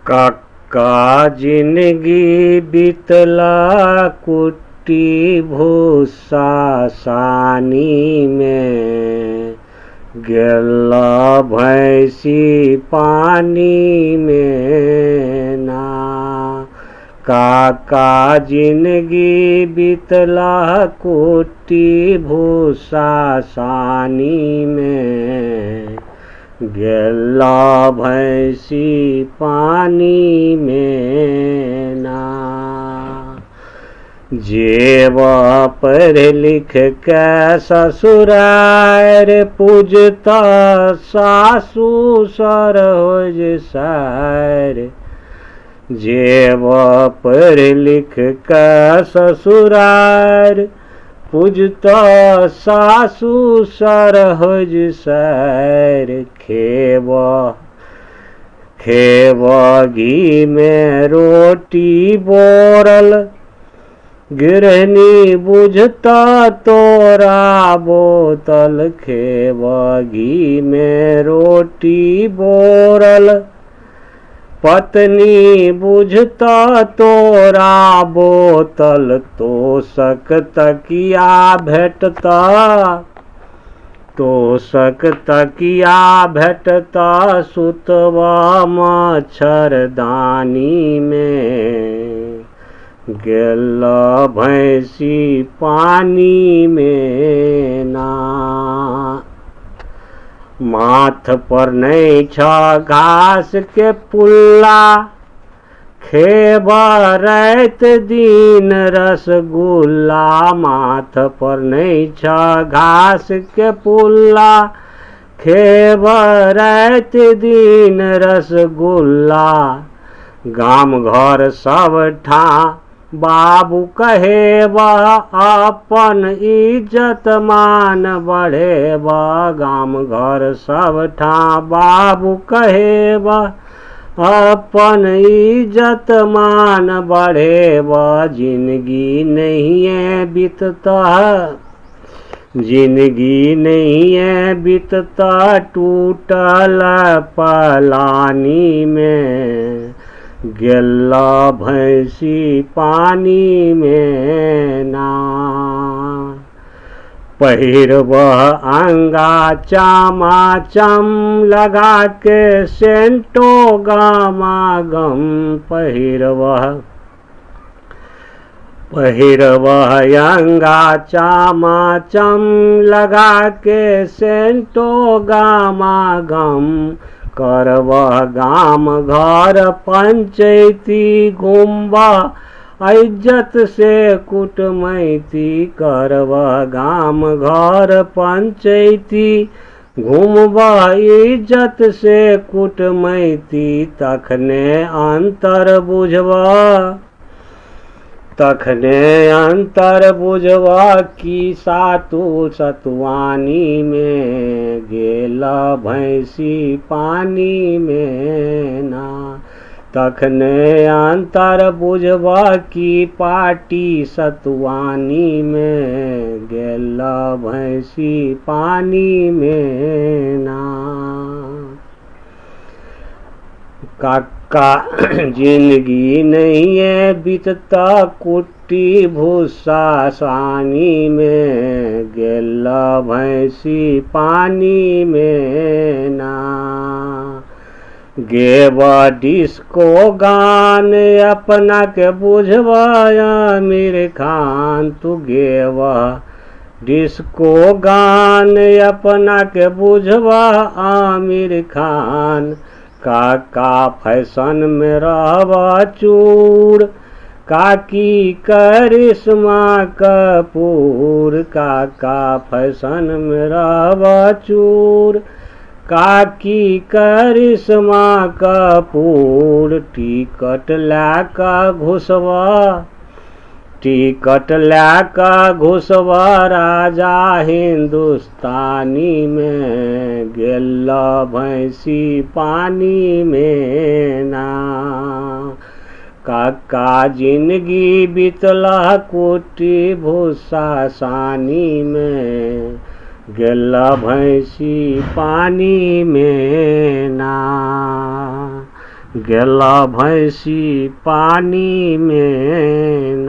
काका जिंदगी बीतला कुट्टी भूसा सानी में, गेला भैंसी पानी में ना। काका जिंदगी बीतला कुट्टी भूसा सानी में, गेला भैंसी पानी में ना। जेवा पढ़ लिख के ससुरार, पूजता सासू सर हो सर। जेवा पढ़ लिख के ससुरार, पूजता सासू सरहज सर। खेवा घी में रोटी बोरल, गिरहनी बुझता तोरा बोतल। खेवा घी में रोटी बोरल, पत्नी बुझता तोरा बोतल। तोषक तकिया भेटता, तोषक तकिया भेटता, सुतवा मच्छरदानी में, गेला भैंसी पानी में ना। माथ पर नहीं छ घास के पुल्ला, खेबा रात दिन रसगुल्ला। माथ पर नहीं छ घास के पुल्ला, खेबा रात दिन रसगुल्ला। गाम घर सब ठा बाबू कहेबा, अपन इज्जत मान बढ़ेबा। गाम घर सब ठा बाबू कहेबा, अपन इज्जत मान बढ़ेबा। जिंदगी नहीं है बीतता, जिंदगी नहीं है बीतता, टूटल पलानी में, गेला भैंसी पानी में ना। पहिरबह अंगा चामा चम, लगा के सेंटो गामा गम। पहिरबह अंगा चामा चम, लगा के सेंटो गामा गम। करबह गाम घर पंचायती, घूमबा इज्जत से कुटमैती। करबह गाम घर पंचायती, घूमबा इज्जत से कुटमैती। तखने अंतर बुझबा, तखने अंतर बुझबा, की सातु सतुआनी में, गेला भैंसी पानी में ना। तखने अंतर बुझबा, की पाटी सतुआनी में, गेला भैंसी पानी में ना। काका जिंदगी नहीं है बीतता कुट्टी भूसा सानी में, गेला भैंसी पानी में ना। गेवा डिस्को गान, अपना के बुझवाया आमिर खान। तू गेवा डिस्को गान, अपना के बुझवा आमिर खान। काका फैशन में रहबा चूर, काकी करिश्मा कपूर। काका फैशन में रहबा चूर, काकी करिश्मा कपूर। टिकट लाका घुसवा, टिकट लाका घुसवा, राजा हिंदुस्तानी में, गेला भैंसी पानी में ना। काका जिंदगी बीतला कुट्टी भूसा सानी में, गेला भैंसी पानी में ना। गेला भैंसी पानी में